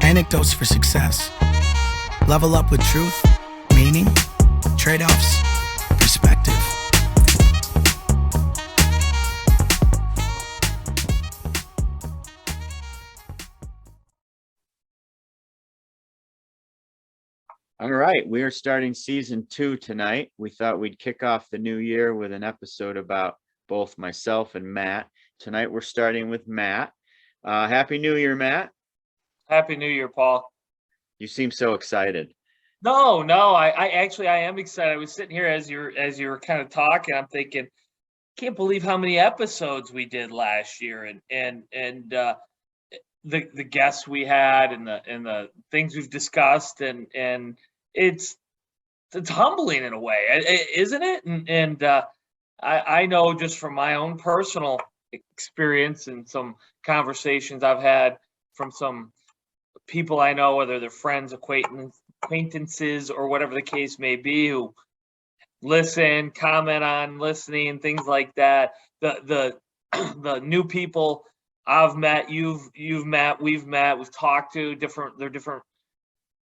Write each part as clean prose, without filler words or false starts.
Anecdotes for success. Level up with truth, meaning, trade-offs, perspective. All right, we are starting season 2 tonight. We thought we'd kick off the new year with an episode about both myself and Matt. Tonight we're starting with Matt. Happy New Year, Matt. Happy New Year, Paul. You seem so excited. No, I actually I am excited. I was sitting here as you were kind of talking. I'm thinking, can't believe how many episodes we did last year, and the guests we had, and the things we've discussed, and it's humbling in a way, isn't it? And I know just from my own personal experience and some conversations I've had from some people I know, whether they're friends, acquaintances, or whatever the case may be, who listen, comment on listening, things like that. The the new people I've met, you've met, we've talked to different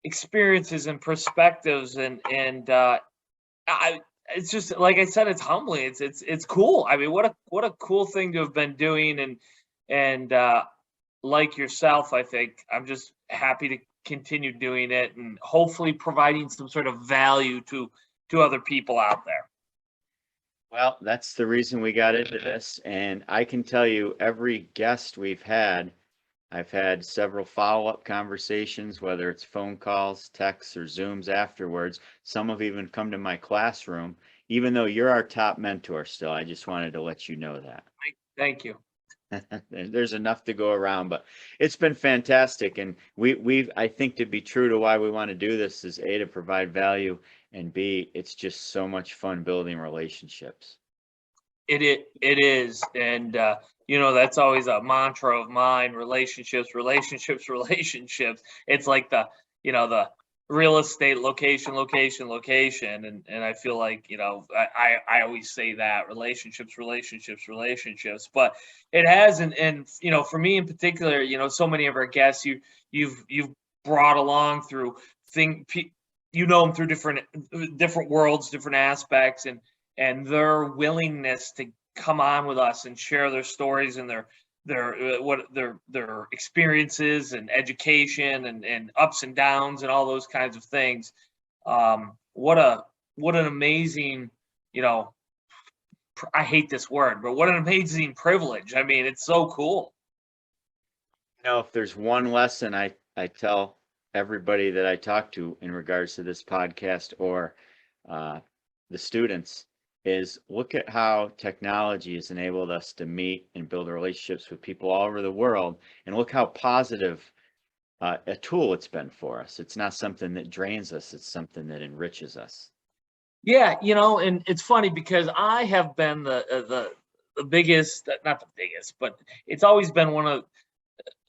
experiences and perspectives, and it's just like I said, it's humbling. It's cool. I mean, what a cool thing to have been doing, and like yourself, I think I'm just happy to continue doing it and hopefully providing some sort of value to other people out there. Well, that's the reason we got into this. And I can tell you, every guest we've had, I've had several follow-up conversations, whether it's phone calls, texts, or Zooms afterwards. Some have even come to my classroom, even though you're our top mentor still. I just wanted to let you know that. Thank you. There's enough to go around, but it's been fantastic. And we've, I think, to be true to why we want to do this is A, to provide value, and B, it's just so much fun building relationships. It is, and that's always a mantra of mine: relationships. It's like the real estate location, and I feel like I always say that relationships, but it has, and for me in particular, so many of our guests you've brought along through them through different worlds, different aspects, and their willingness to come on with us and share their stories and their experiences and education and ups and downs and all those kinds of things. What an amazing, I hate this word, but what an amazing privilege. I mean, it's so cool. If there's one lesson I tell everybody that I talk to in regards to this podcast or the students, is look at how technology has enabled us to meet and build relationships with people all over the world, and look how positive a tool it's been for us. It's not something that drains us, it's something that enriches us. Yeah, and it's funny because I have been the biggest, not the biggest, but it's always been one of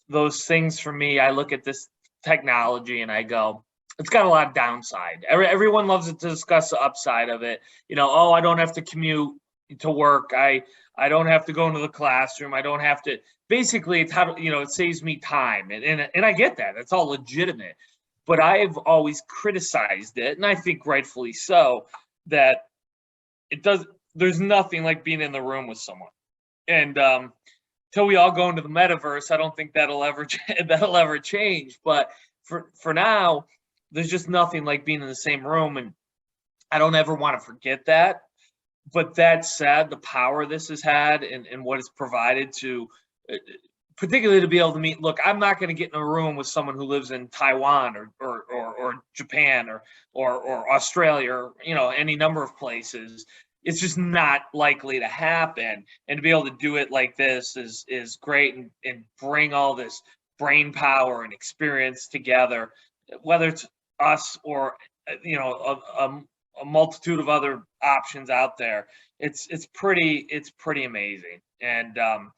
those things for me. I look at this technology and I go, it's got a lot of downside. Everyone loves to discuss the upside of it. Oh, I don't have to commute to work. I don't have to go into the classroom. I don't have to. Basically, it's how it saves me time, and I get that. That's all legitimate. But I've always criticized it, and I think rightfully so, that it does. There's nothing like being in the room with someone, and till we all go into the metaverse, I don't think that'll ever change. But for now, there's just nothing like being in the same room, and I don't ever want to forget that. But that said, the power this has had and what it's provided to, particularly to be able to meet. Look, I'm not going to get in a room with someone who lives in Taiwan or Japan or Australia or any number of places. It's just not likely to happen. And to be able to do it like this is great, and bring all this brain power and experience together, whether it's us or a multitude of other options out there. It's pretty amazing. And I'm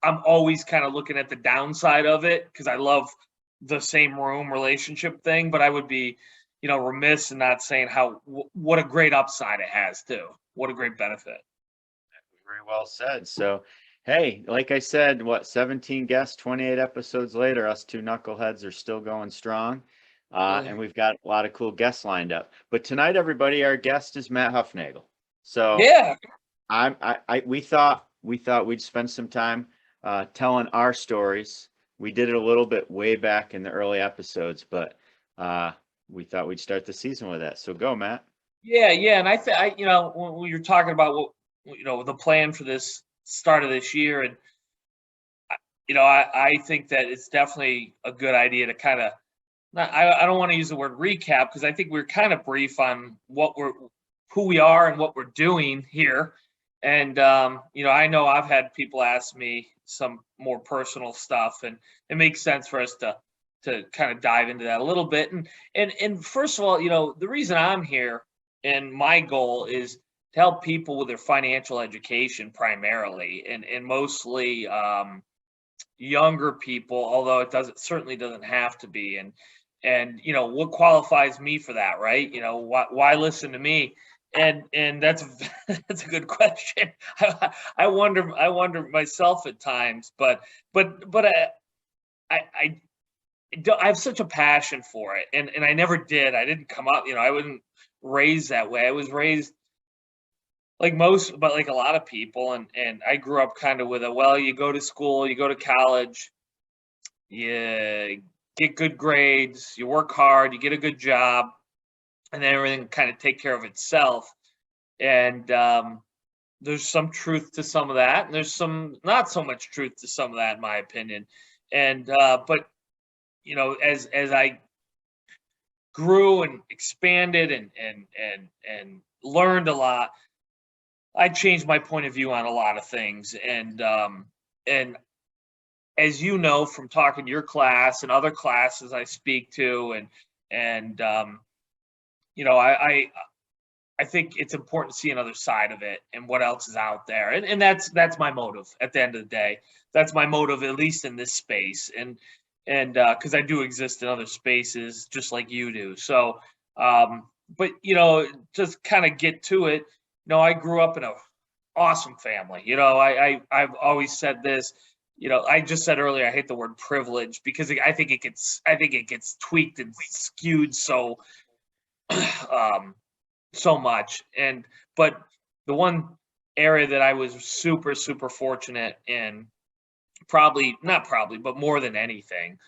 always kind of looking at the downside of it, because I love the same room relationship thing, but I would be remiss in not saying what a great upside it has too. What a great benefit. Very well said. So Hey, like I said, what, 17 guests, 28 episodes later, us two knuckleheads are still going strong. And we've got a lot of cool guests lined up. But tonight, everybody, our guest is Matt Hufnagel. So Yeah. we thought we'd spend some time telling our stories. We did it a little bit way back in the early episodes, but we thought we'd start the season with that. So go, Matt. Yeah. And you know, when we were talking about the plan for this start of this year, and I think that it's definitely a good idea to kind of, I don't want to use the word recap because I think we're kind of brief on who we are and what we're doing here. And I know I've had people ask me some more personal stuff, and it makes sense for us to kind of dive into that a little bit. And first of all, the reason I'm here and my goal is to help people with their financial education primarily, and mostly younger people, although certainly doesn't have to be. And what qualifies me for that, right? Why listen to me? And that's that's a good question. I wonder myself at times, but I I have such a passion for it, and I never did. I didn't come up, I wasn't raised that way. I was raised like but like a lot of people, and I grew up kind of with you go to school, you go to college, you get good grades, you work hard, you get a good job, and then everything kind of take care of itself. And there's some truth to some of that, and there's some not so much truth to some of that, in my opinion. And but as I grew and expanded and learned a lot, I changed my point of view on a lot of things. And as you know from talking to your class and other classes I speak to, and I think it's important to see another side of it and what else is out there. And that's my motive at the end of the day. That's my motive, at least in this space. And because I do exist in other spaces just like you do. So, but just kind of get to it. I grew up in a awesome family. I've always said this. I just said earlier I hate the word privilege because I think it gets tweaked and skewed so much. But the one area that I was super, super fortunate in, but more than anything,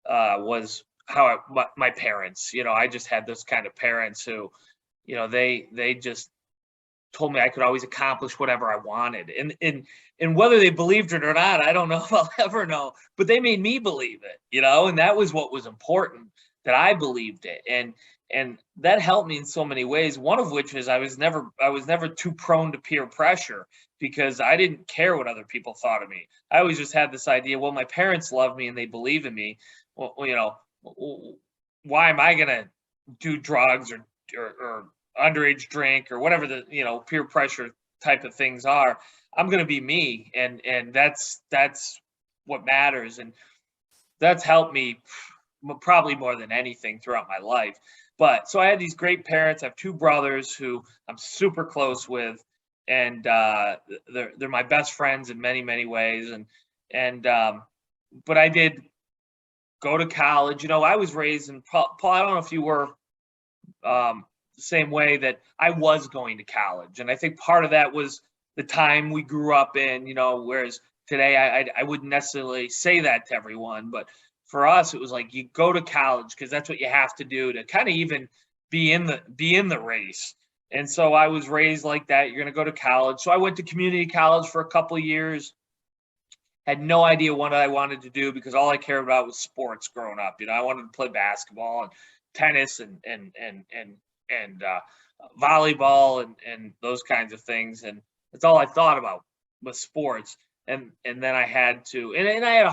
was how my parents, I just had those kind of parents who, they just told me I could always accomplish whatever I wanted. And whether they believed it or not, I don't know if I'll ever know, but they made me believe it, and that was what was important, that I believed it. And that helped me in so many ways. One of which is I was never too prone to peer pressure because I didn't care what other people thought of me. I always just had this idea, well, my parents love me and they believe in me. Well, why am I going to do drugs or underage drink or whatever the, peer pressure type of things are? I'm going to be me. And that's what matters. And that's helped me probably more than anything throughout my life. But so I had these great parents. I have two brothers who I'm super close with, and they're my best friends in many, many ways. But I did go to college. I was raised in Paul. I don't know if you were the same way, that I was going to college, and I think part of that was the time we grew up in. Whereas today I wouldn't necessarily say that to everyone, but for us, it was like you go to college because that's what you have to do to kind of even be in the race. And so I was raised like that. You're going to go to college. So I went to community college for a couple of years. Had no idea what I wanted to do because all I cared about was sports growing up. I wanted to play basketball and tennis and volleyball and those kinds of things. And that's all I thought about was sports. And then I had to, and I have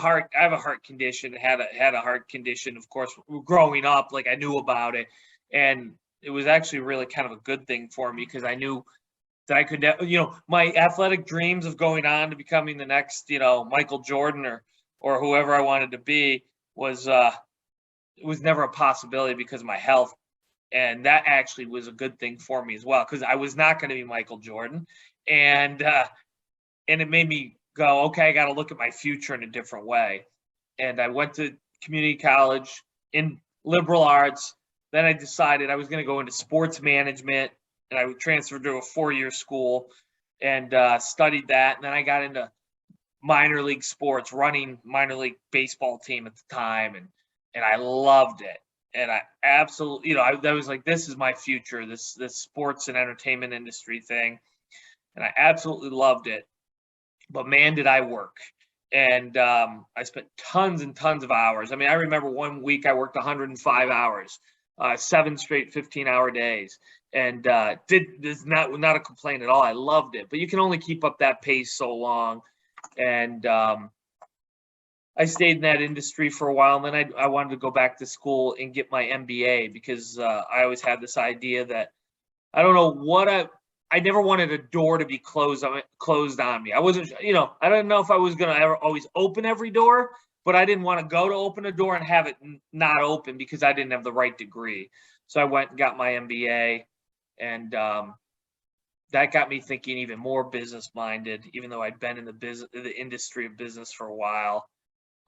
a heart condition, had a heart condition, of course, growing up, like I knew about it. And it was actually really kind of a good thing for me because I knew that I could, my athletic dreams of going on to becoming the next, Michael Jordan or whoever I wanted to be was, it was never a possibility because of my health. And that actually was a good thing for me as well, because I was not going to be Michael Jordan. And it made me go, okay, I got to look at my future in a different way. And I went to community college in liberal arts. Then I decided I was going to go into sports management, and I transferred to a 4-year school and studied that. And then I got into minor league sports, running minor league baseball team at the time, and I loved it. And I absolutely, I was like, this is my future, this sports and entertainment industry thing. And I absolutely loved it. But man, did I work. And I spent tons and tons of hours. I mean, I remember one week I worked 105 hours, 7 straight 15-hour days, and there's not a complaint at all. I loved it, but you can only keep up that pace so long. And I stayed in that industry for a while, and then I wanted to go back to school and get my MBA, because I always had this idea that I don't know what I never wanted a door to be closed on me. I wasn't, I don't know if I was going to ever always open every door, but I didn't want to go to open a door and have it not open because I didn't have the right degree. So I went and got my MBA, and that got me thinking even more business minded, even though I'd been in the industry of business for a while,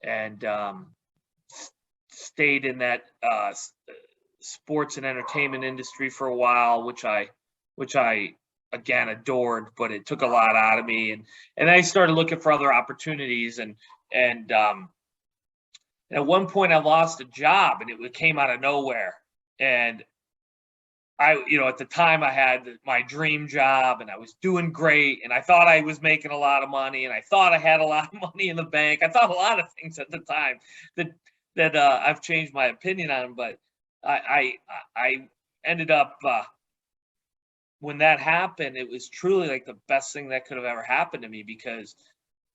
and stayed in that sports and entertainment industry for a while, which I again adored, but it took a lot out of me, and I started looking for other opportunities, and at one point I lost a job, and it came out of nowhere. And I, at the time I had my dream job, and I was doing great, and I thought I was making a lot of money, and I thought I had a lot of money in the bank. I thought a lot of things at the time that I've changed my opinion on, but I ended up when that happened, it was truly like the best thing that could have ever happened to me, because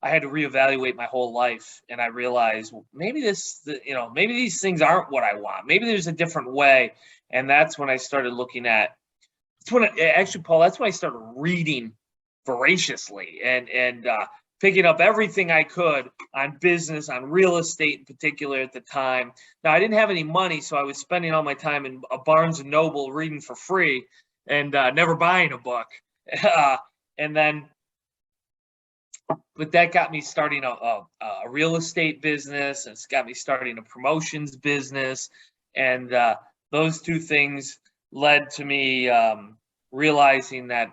I had to reevaluate my whole life, and I realized, well, maybe maybe these things aren't what I want. Maybe there's a different way. And that's when I started looking at, Paul, that's when I started reading voraciously and picking up everything I could on business, on real estate in particular at the time. Now, I didn't have any money, so I was spending all my time in a Barnes & Noble reading for free and never buying a book. But that got me starting a real estate business, and it's got me starting a promotions business. And those two things led to me realizing that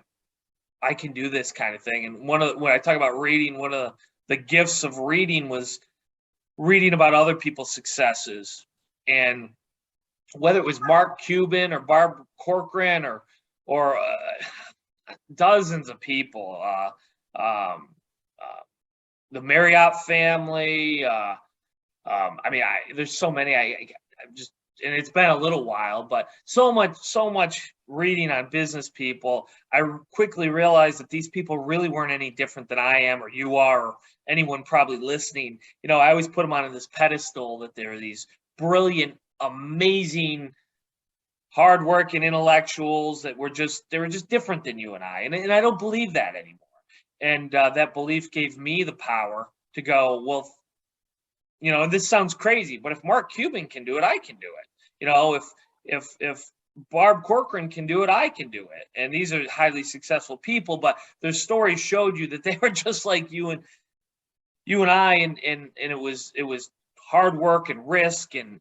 I can do this kind of thing. And when I talk about reading, one of the gifts of reading was reading about other people's successes. And whether it was Mark Cuban or Barb Corcoran or dozens of people, the Marriott family. There's so many. And it's been a little while, but so much reading on business people. I quickly realized that these people really weren't any different than I am, or you are, or anyone probably listening. I always put them on this pedestal that they're these brilliant, amazing, hardworking intellectuals they were just different than you and I. And I don't believe that anymore. And that belief gave me the power to go, well, and this sounds crazy, but if Mark Cuban can do it, I can do it. If Barb Corcoran can do it, I can do it. And these are highly successful people, but their stories showed you that they were just like you and I, and it was hard work and risk and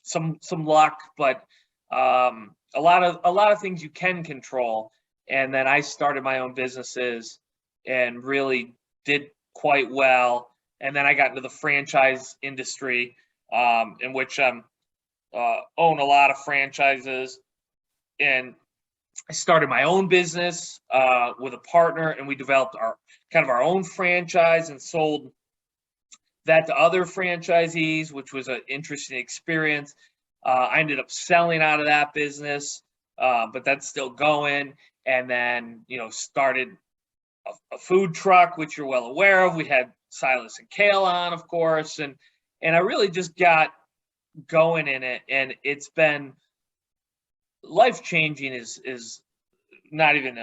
some luck, but a lot of things you can control. And then I started my own businesses and really did quite well. And then I got into the franchise industry, in which I own a lot of franchises. And I started my own business with a partner, and we developed our own franchise and sold that to other franchisees, which was an interesting experience. I ended up selling out of that business, but that's still going. And then, started a food truck, which you're well aware of. We had Silas and Kale on, of course. And I really just got going in it. And it's been life-changing is not even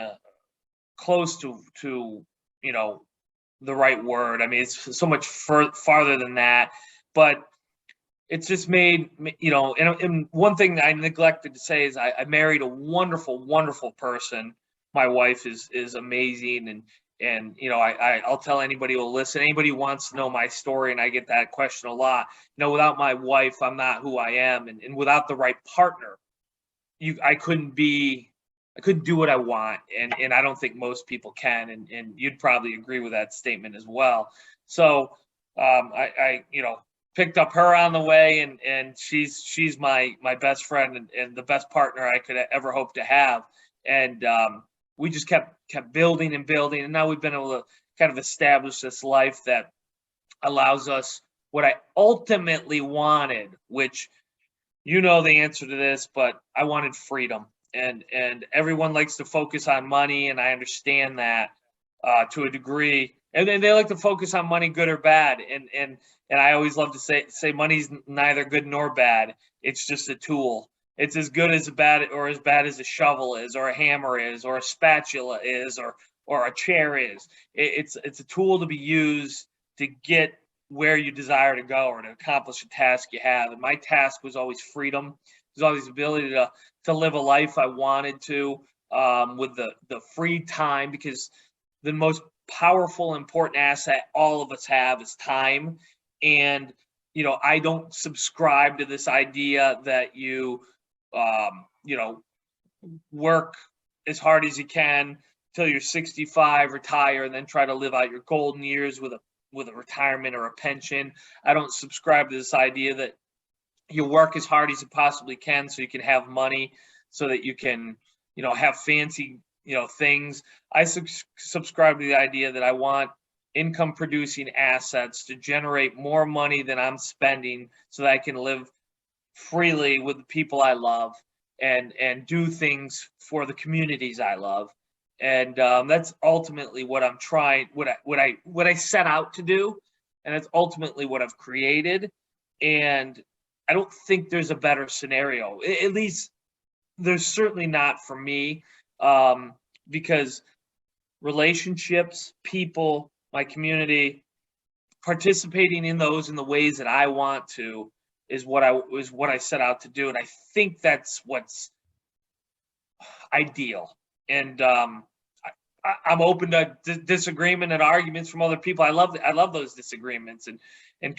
close to the right word. I mean, it's so much farther than that. But it's just made, and one thing I neglected to say is I married a wonderful, wonderful person. My wife is amazing, And, I'll tell anybody who will listen, anybody who wants to know my story, and I get that question a lot, without my wife, I'm not who I am. And without the right partner, I couldn't do what I want. And I don't think most people can. And you'd probably agree with that statement as well. So I picked up her on the way, and she's my best friend and the best partner I could ever hope to have. And we just kept building and building, and now we've been able to kind of establish this life that allows us what I ultimately wanted, which the answer to this, but I wanted freedom. And everyone likes to focus on money, and I understand that to a degree. And then they like to focus on money, good or bad. And I always love to say money's neither good nor bad. It's just a tool. It's as good as as bad as a shovel is, or a hammer is, or a spatula is, or a chair is. It's a tool to be used to get where you desire to go or to accomplish a task you have. And my task was always freedom. It was always the ability to live a life I wanted to, with the free time, because the most powerful, important asset all of us have is time. And I don't subscribe to this idea that you work as hard as you can till you're 65, retire, and then try to live out your golden years with a retirement or a pension. I don't subscribe to this idea that you work as hard as you possibly can so you can have money, so that you can have fancy things. I subscribe to the idea that I want income producing assets to generate more money than I'm spending, so that I can live freely with the people I love and do things for the communities I love. And that's ultimately what I'm trying, what I set out to do, and that's ultimately what I've created. And I don't think there's a better scenario. At least there's certainly not for me, because relationships, people, my community, participating in those in the ways that I want to is what I set out to do. And I think that's what's ideal. And I'm open to disagreement and arguments from other people. I love those disagreements and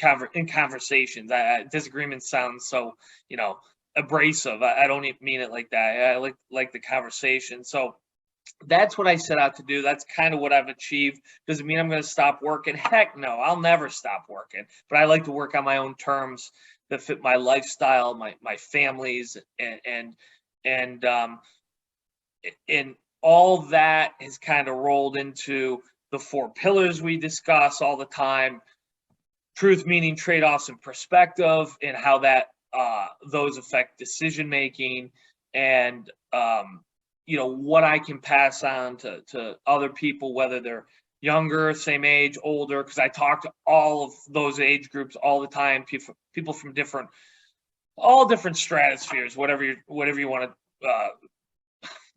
conversations. Disagreements sound so abrasive. I don't even mean it like that. I like the conversation. So that's what I set out to do. That's kind of what I've achieved. Does it mean I'm going to stop working? Heck no, I'll never stop working. But I like to work on my own terms that fit my lifestyle, my family's, and all that has kind of rolled into the 4 pillars we discuss all the time: truth, meaning, trade-offs, and perspective, and how that those affect decision making, and what I can pass on to other people, whether they're younger, same age, older, because I talk to all of those age groups all the time. People from all different stratospheres, whatever you want to,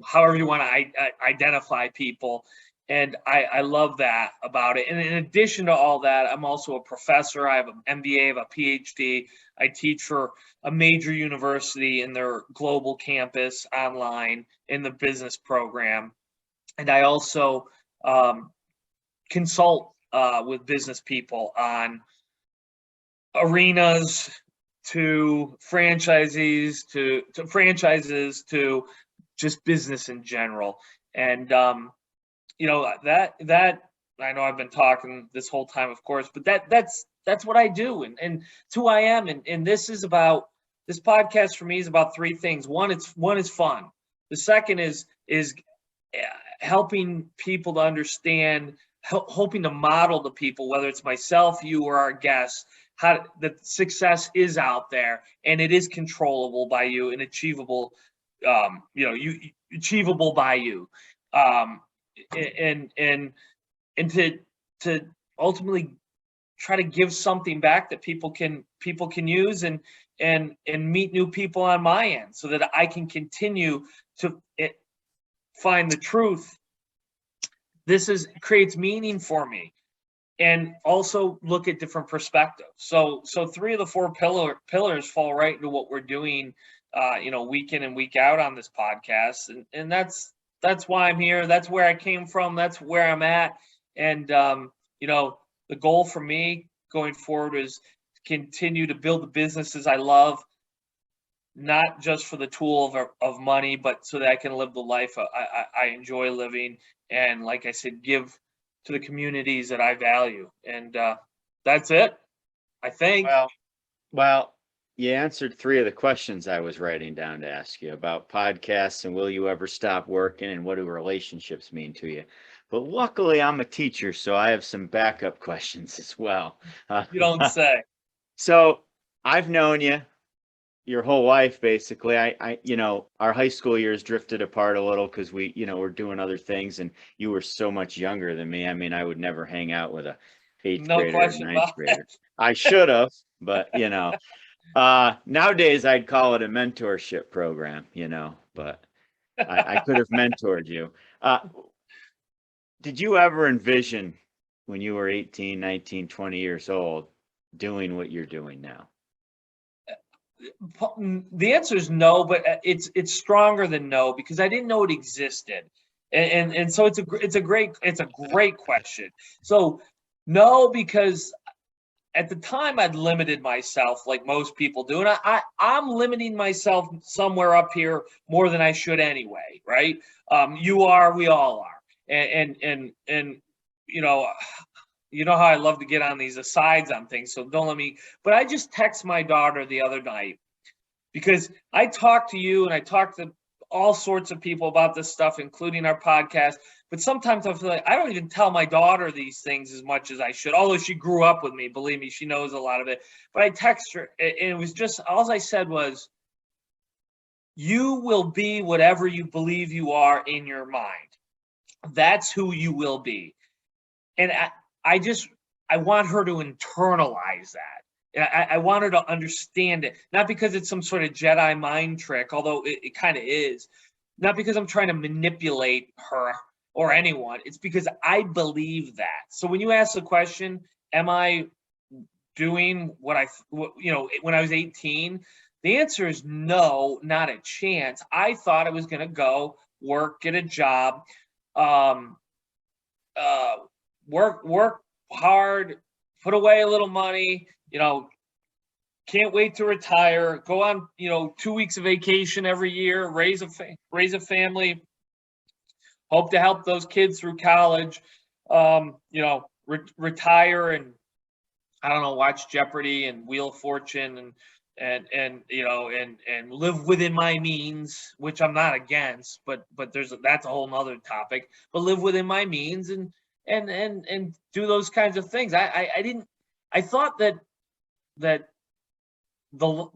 however you want to identify people. And I love that about it. And in addition to all that, I'm also a professor. I have an MBA, I have a PhD. I teach for a major university in their global campus online in the business program. And I also consult with business people on arenas, to franchisees, to franchises, to just business in general. And that I know I've been talking this whole time, of course, but that's what I do, and it's who I am. And this podcast for me is about 3 things. One is fun. The second is helping people to understand, hoping to model to people, whether it's myself, you, or our guests, how that success is out there and it is controllable by you and achievable, achievable by you. And to ultimately try to give something back that people can use, and meet new people on my end, so that I can continue to find the truth. This creates meaning for me, and also look at different perspectives. So 3 of the 4 pillars fall right into what we're doing, week in and week out on this podcast, and that's why I'm here. That's where I came from. That's where I'm at. And you know, the goal for me going forward is continue to build the businesses I love, not just for the tool of money, but so that I can live the life I enjoy living, and like I said, give to the communities that I value. And that's it, I think. Well, you answered three of the questions I was writing down to ask you about podcasts and will you ever stop working and what do relationships mean to you. But luckily, I'm a teacher, so I have some backup questions as well. You don't say. So I've known you your whole life, basically. Our high school years drifted apart a little because we're doing other things, and you were so much younger than me. I mean, I would never hang out with a eighth No grader or question ninth about it. grader. I should have, but nowadays I'd call it a mentorship program, but I could have mentored you. Did you ever envision when you were 18, 19, 20 years old doing what you're doing now? The answer is no, but it's stronger than no, because I didn't know it existed, and so it's a great question. So no, because at the time I'd limited myself like most people do, and I'm limiting myself somewhere up here more than I should anyway, right? You are, we all are, and you know how I love to get on these asides on things, so don't let me. But I just text my daughter the other night, because I talk to you and I talk to all sorts of people about this stuff, including our podcast. But sometimes I feel like I don't even tell my daughter these things as much as I should, although she grew up with me. Believe me, she knows a lot of it. But I text her, and it was just, all I said was, you will be whatever you believe you are in your mind. That's who you will be. And I want her to internalize that. I want her to understand it, not because it's some sort of Jedi mind trick, although it kind of is. Not because I'm trying to manipulate her or anyone. It's because I believe that. So when you ask the question, am I doing when I was 18? The answer is no, not a chance. I thought I was going to go work, get a job, work hard, put away a little money, can't wait to retire, go on, 2 weeks of vacation every year, raise a family, hope to help those kids through college, retire and, I don't know, watch Jeopardy and Wheel of Fortune and live within my means, which I'm not against, but that's a whole nother topic. But live within my means and do those kinds of things. I thought that the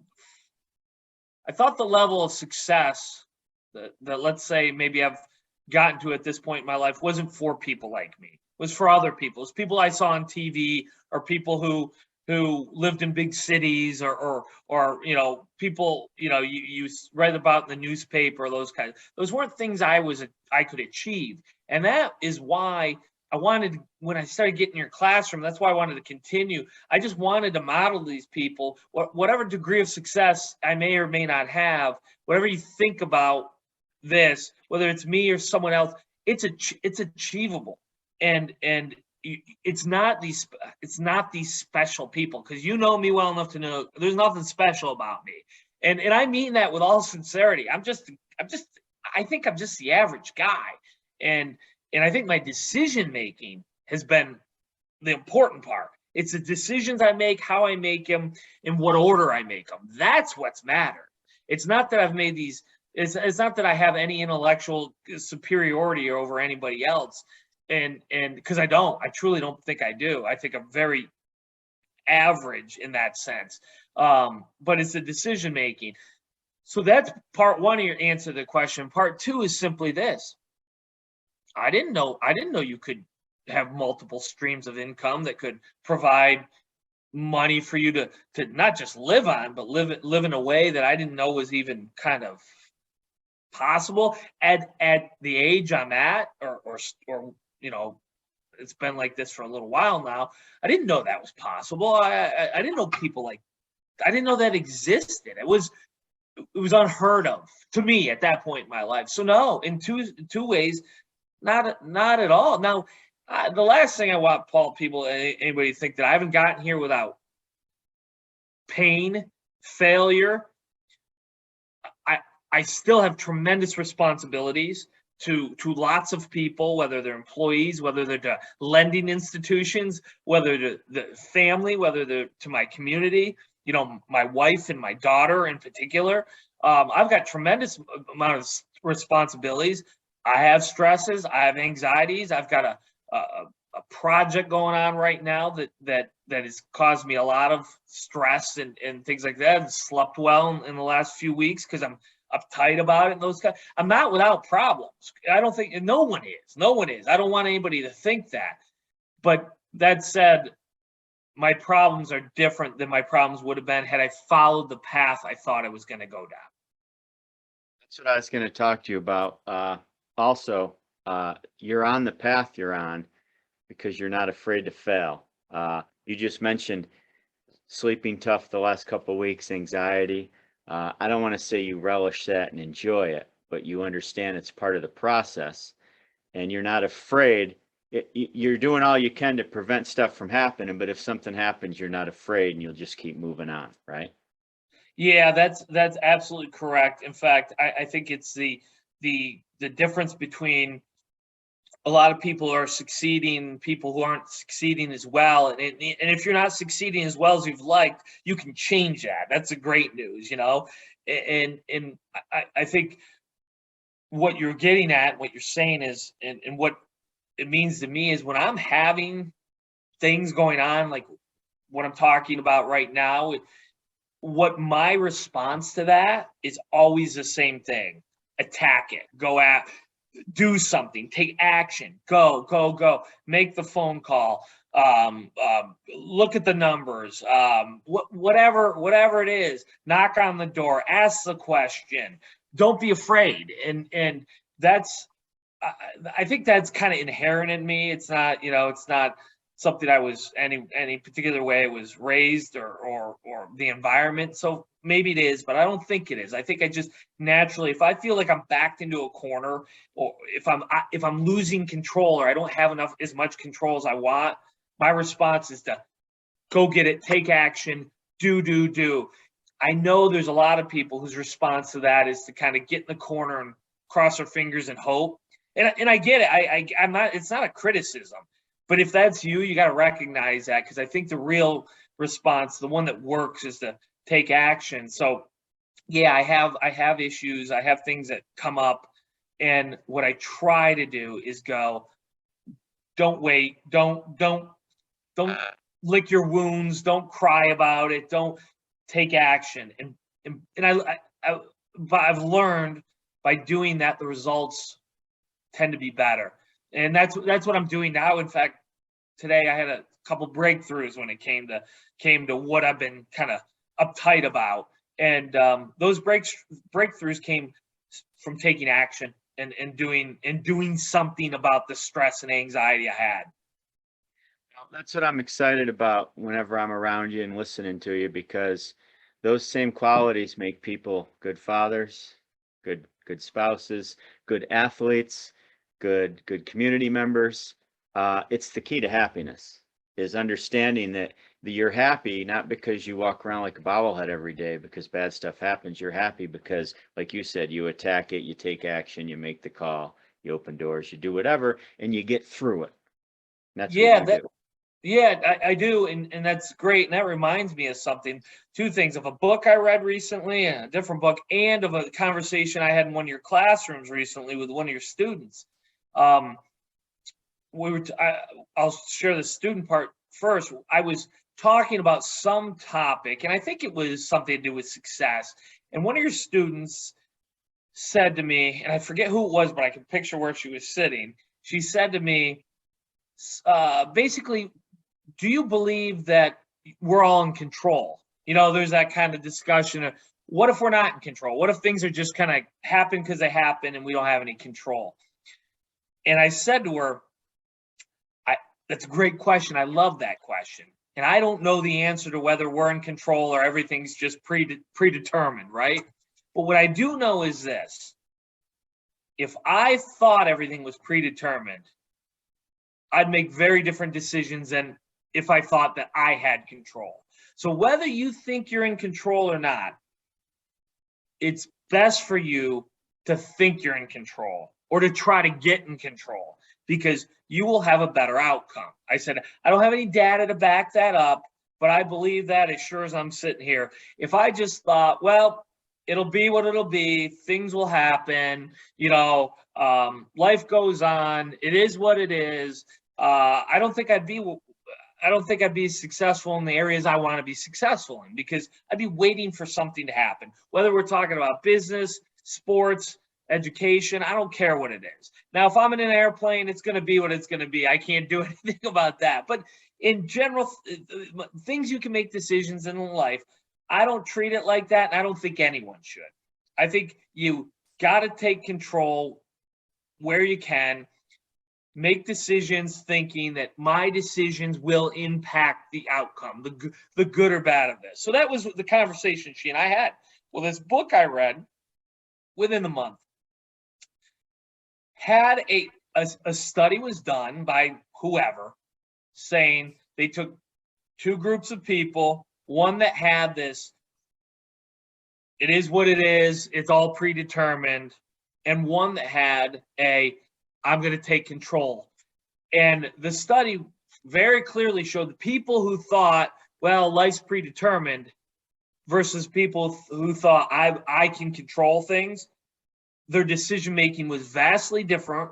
level of success that let's say maybe I've gotten to at this point in my life wasn't for people like me. It was for other people. It's people I saw on TV, or people who lived in big cities, or people you read about in the newspaper. Those weren't things I could achieve, and that is why I wanted, when I started getting in your classroom, that's why I wanted to continue. I just wanted to model these people, whatever degree of success I may or may not have, whatever you think about this, whether it's me or someone else, it's achievable. And it's not these special people, because you know me well enough to know there's nothing special about me. And I mean that with all sincerity. I think I'm just the average guy. And I think my decision making has been the important part. It's the decisions I make, how I make them, in what order I make them. That's what's mattered. It's not that I've made these. It's not that I have any intellectual superiority over anybody else, and because I truly don't think I do. I think I'm very average in that sense. But it's the decision making. So that's part one of your answer to the question. Part two is simply this. I didn't know you could have multiple streams of income that could provide money for you to not just live on, but live in a way that I didn't know was even kind of possible at the age I'm at, or it's been like this for a little while now. I didn't know that was possible. I didn't know I didn't know that existed. It was unheard of to me at that point in my life. So no, in two ways, not at all. Now, The last thing I want anybody to think that I haven't gotten here without pain, failure. I still have tremendous responsibilities to lots of people, whether they're employees, whether they're to lending institutions, whether to the family, whether they're to my community, my wife and my daughter in particular. I've got tremendous amount of responsibilities. I have stresses, I have anxieties. I've got a project going on right now that has caused me a lot of stress and things like that. I've slept well in the last few weeks because I'm uptight about it and those guys. I'm not without problems. I don't think, and no one is. I don't want anybody to think that. But that said, my problems are different than my problems would have been had I followed the path I thought I was going to go down. That's what I was going to talk to you about. Also, you're on the path you're on because you're not afraid to fail. You just mentioned sleeping tough the last couple of weeks, anxiety. I don't want to say you relish that and enjoy it, but you understand it's part of the process and you're not afraid. You're doing all you can to prevent stuff from happening, but if something happens, you're not afraid and you'll just keep moving on, right? Yeah, that's absolutely correct. In fact, I think it's the difference between a lot of people are succeeding, people who aren't succeeding as well. And if you're not succeeding as well as you've liked, you can change that. That's the great news, And I think what you're getting at, what you're saying is, and what it means to me is when I'm having things going on, like what I'm talking about right now, what my response to that is always the same thing. Attack it, do something, take action, go, make the phone call, look at the numbers, whatever it is, knock on the door, ask the question, don't be afraid. And that's, I think that's kind of inherent in me. It's not, it's not something I was any particular way I was raised or the environment. So maybe it is, but I don't think it is. I think I just naturally, if I feel like I'm backed into a corner, or if I'm losing control, or I don't have as much control as I want, my response is to go get it, take action, do. I know there's a lot of people whose response to that is to kind of get in the corner and cross their fingers and hope. And I get it. I'm not. It's not a criticism. But if that's you got to recognize that, because I think the real response, the one that works, is to take action. So, yeah, I have issues. I have things that come up, and what I try to do is go, don't wait, don't lick your wounds, don't cry about it, don't take action. And I've learned by doing that, the results tend to be better. And that's what I'm doing now. In fact, today I had a couple breakthroughs when it came to what I've been kind of uptight about. And those breakthroughs came from taking action and doing something about the stress and anxiety I had. That's what I'm excited about whenever I'm around you and listening to you, because those same qualities make people good fathers, good spouses, good athletes, good community members. It's the key to happiness, is understanding that you're happy not because you walk around like a bobblehead every day because bad stuff happens. You're happy because, like you said, you attack it, you take action, you make the call, you open doors, you do whatever, and you get through it. And that's what you do. Yeah, I do, and that's great. And that reminds me of something, two things, of a book I read recently, a different book, and of a conversation I had in one of your classrooms recently with one of your students. I'll share the student part first. I was talking about some topic, and I think it was something to do with success. And one of your students said to me, and I forget who it was, but I can picture where she was sitting. She said to me, basically, do you believe that we're all in control? There's that kind of discussion of, what if we're not in control? What if things are just kind of happen because they happen and we don't have any control? And I said to her, that's a great question. I love that question. And I don't know the answer to whether we're in control or everything's just predetermined, right? But what I do know is this. If I thought everything was predetermined, I'd make very different decisions than if I thought that I had control. So whether you think you're in control or not, it's best for you to think you're in control or to try to get in control, because you will have a better outcome. I said, I don't have any data to back that up, but I believe that as sure as I'm sitting here. If I just thought, well, it'll be what it'll be, things will happen, life goes on, it is what it is. I don't think I'd be successful in the areas I want to be successful in, because I'd be waiting for something to happen. Whether we're talking about business, sports, education, I don't care what it is. Now, if I'm in an airplane, it's going to be what it's going to be. I can't do anything about that. But in general, things you can make decisions in life, I don't treat it like that, and I don't think anyone should. I think you got to take control where you can. Make decisions thinking that my decisions will impact the outcome, the good or bad of this. So that was the conversation she and I had. Well, this book I read within the month had a study was done by whoever, saying they took two groups of people, one that had this, it is what it is, it's all predetermined, and one that had I'm going to take control. And the study very clearly showed the people who thought, well, life's predetermined versus people who thought I can control things, their decision-making was vastly different.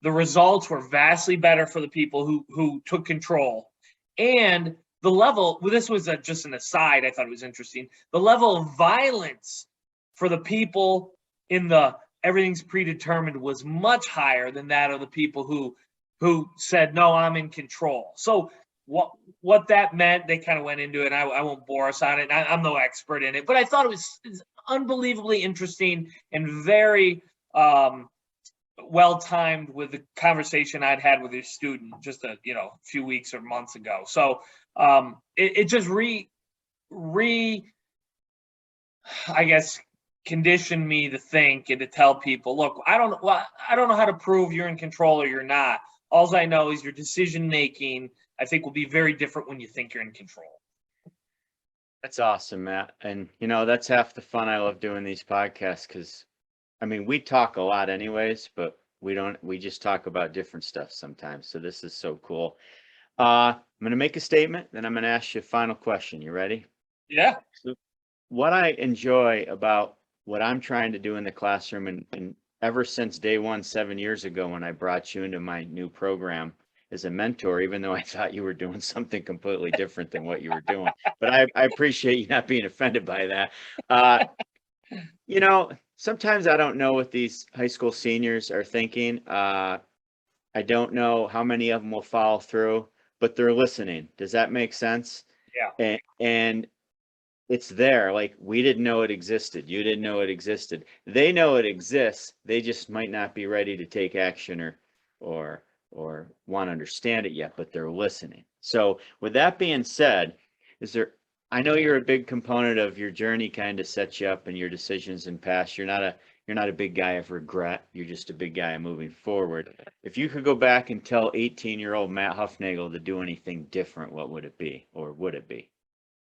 The results were vastly better for the people who took control. And the level, well, this was just an aside, I thought it was interesting. The level of violence for the people in the everything's predetermined was much higher than that of the people who said, no, I'm in control. So what that meant, they kind of went into it. I won't bore us on it. I'm no expert in it, but I thought it's unbelievably interesting and very well-timed with the conversation I'd had with a student just a few weeks or months ago. So it just I guess, conditioned me to think and to tell people, look, I don't know how to prove you're in control or you're not. All I know is your decision making, I think, will be very different when you think you're in control. That's awesome, Matt. And that's half the fun. I love doing these podcasts because, we talk a lot anyways, but we just talk about different stuff sometimes. So this is so cool. I'm going to make a statement, then I'm going to ask you a final question. You ready? Yeah. So what I enjoy about what I'm trying to do in the classroom, and ever since day one, 7 years ago, when I brought you into my new program as a mentor, even though I thought you were doing something completely different than what you were doing, but I appreciate you not being offended by that. Sometimes I don't know what these high school seniors are thinking. I don't know how many of them will follow through, but they're listening. Does that make sense? Yeah. And it's there. Like, we didn't know it existed. You didn't know it existed. They know it exists. They just might not be ready to take action or want to understand it yet, but they're listening. So with that being said, I know you're a big component of your journey, kind of sets you up in your decisions in past. You're not a big guy of regret. You're just a big guy moving forward. If you could go back and tell 18-year-old Matt Hufnagel to do anything different, what would it be, or would it be?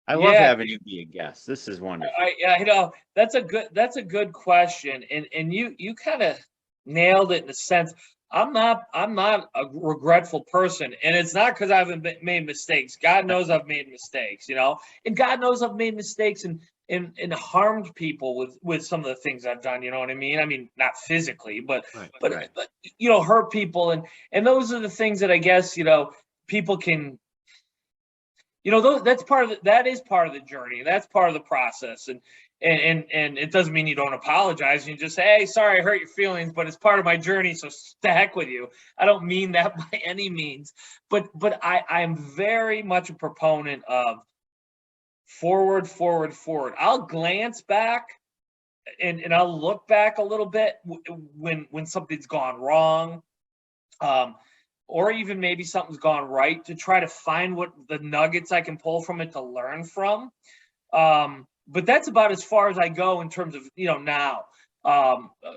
I love having you be a guest. This is wonderful. That's a good question, and you kind of nailed it in a sense. I'm not a regretful person, and it's not because I haven't made mistakes. God knows I've made mistakes, and God knows I've made mistakes and harmed people with some of the things I've done. You know what I mean? I mean, not physically, but hurt people, and those are the things that I guess people can. That is part of the journey. That's part of the process. And it doesn't mean you don't apologize. You just say, hey, sorry, I hurt your feelings, but it's part of my journey. So to heck with you. I don't mean that by any means, but I'm very much a proponent of forward. I'll glance back and I'll look back a little bit when something's gone wrong. Or even maybe something's gone right, to try to find what the nuggets I can pull from it to learn from. But that's about as far as I go in terms of, now,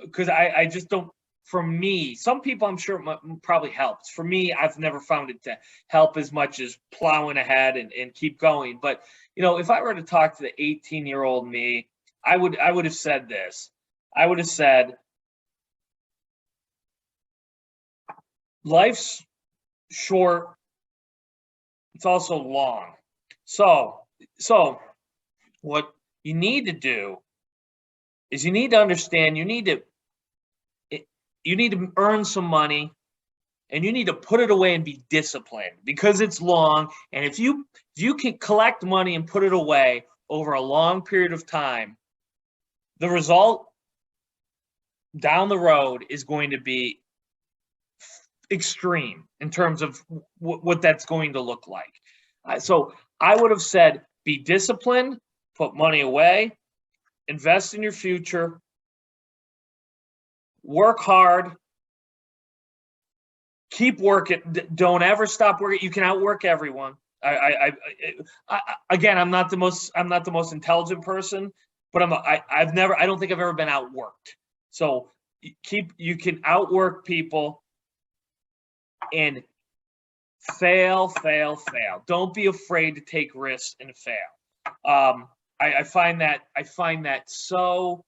because I just don't for me, some people I'm sure probably helps. For me, I've never found it to help as much as plowing ahead and keep going. But, if I were to talk to the 18-year-old me, I would have said this. I would have said, life's short. It's also long. So what you need to do is you need to understand, you need to earn some money, and you need to put it away and be disciplined because it's long. And if you can collect money and put it away over a long period of time, the result down the road is going to be extreme in terms of what that's going to look like. So I would have said, be disciplined, put money away, invest in your future, work hard, keep working. Don't ever stop working. You can outwork everyone. Again, I'm not the most intelligent person, but I don't think I've ever been outworked. So you can outwork people and fail. Don't be afraid to take risks and fail. I find that so,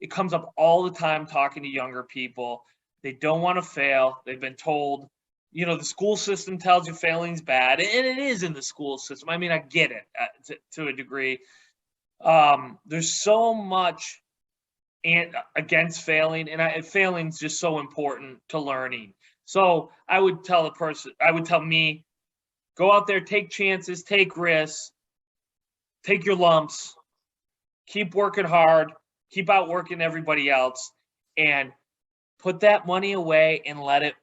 it comes up all the time talking to younger people. They don't want to fail. They've been told, the school system tells you failing's bad, and it is in the school system. I mean, I get it to a degree. There's so much against failing, and failing's just so important to learning. So I would tell me, go out there, take chances, take risks, take your lumps, keep working hard, keep outworking everybody else, and put that money away and let it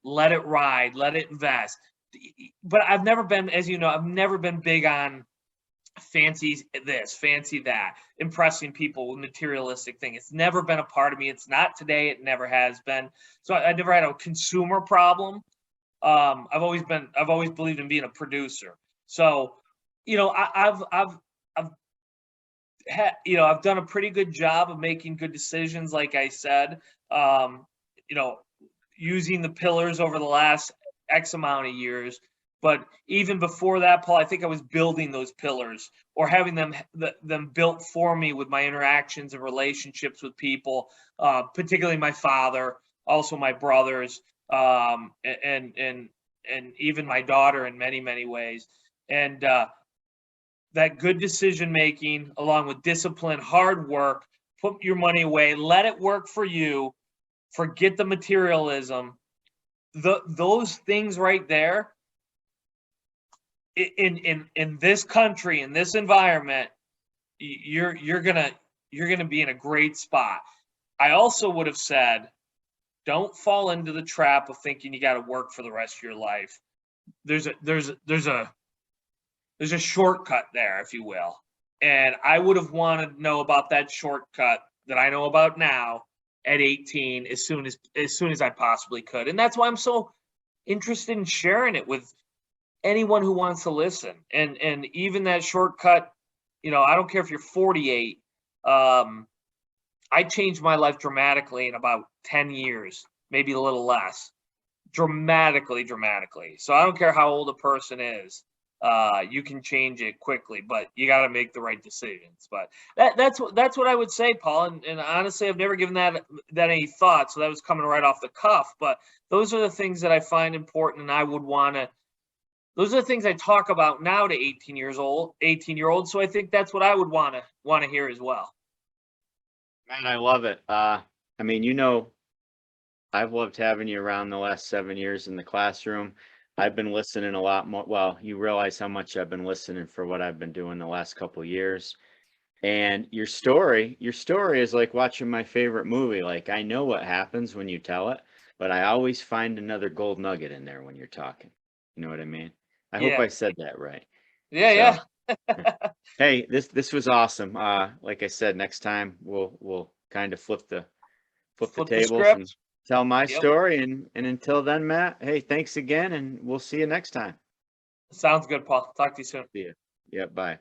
ride, let it invest. But I've never been, as you know, I've never been big on fancy this, fancy that, impressing people with materialistic thing. It's never been a part of me. It's not today. It never has been. So I never had a consumer problem. I've always believed in being a producer. So, I've done a pretty good job of making good decisions, like I said, using the pillars over the last X amount of years. But even before that, Paul, I think I was building those pillars or having them built for me with my interactions and relationships with people, particularly my father, also my brothers, and even my daughter in many, many ways. And that good decision making, along with discipline, hard work, put your money away, let it work for you, forget the materialism. Those things right there, in this country, in this environment, you're gonna be in a great spot. I also would have said, don't fall into the trap of thinking you got to work for the rest of your life. There's a shortcut there, if you will. And I would have wanted to know about that shortcut that I know about now at 18 as soon as I possibly could. And that's why I'm so interested in sharing it with anyone who wants to listen. And even that shortcut, I don't care if you're 48. I changed my life dramatically in about 10 years, maybe a little less. Dramatically. So I don't care how old a person is. You can change it quickly, but you got to make the right decisions. But that's what I would say, Paul. And honestly, I've never given that any thought. So that was coming right off the cuff. But those are the things that I find important, and I would want to. Those are the things I talk about now to 18-year-olds. So I think that's what I would want to hear as well. Man, I love it. I mean, I've loved having you around the last 7 years in the classroom. I've been listening a lot more. Well, you realize how much I've been listening for what I've been doing the last couple of years. And your story is like watching my favorite movie. Like, I know what happens when you tell it, but I always find another gold nugget in there when you're talking. You know what I mean? I hope I said that right. Yeah. Hey, this was awesome. Like I said, next time we'll kind of flip the tables and tell my story. And until then, Matt, hey, thanks again, and we'll see you next time. Sounds good, Paul. Talk to you soon. See you. Yeah, bye.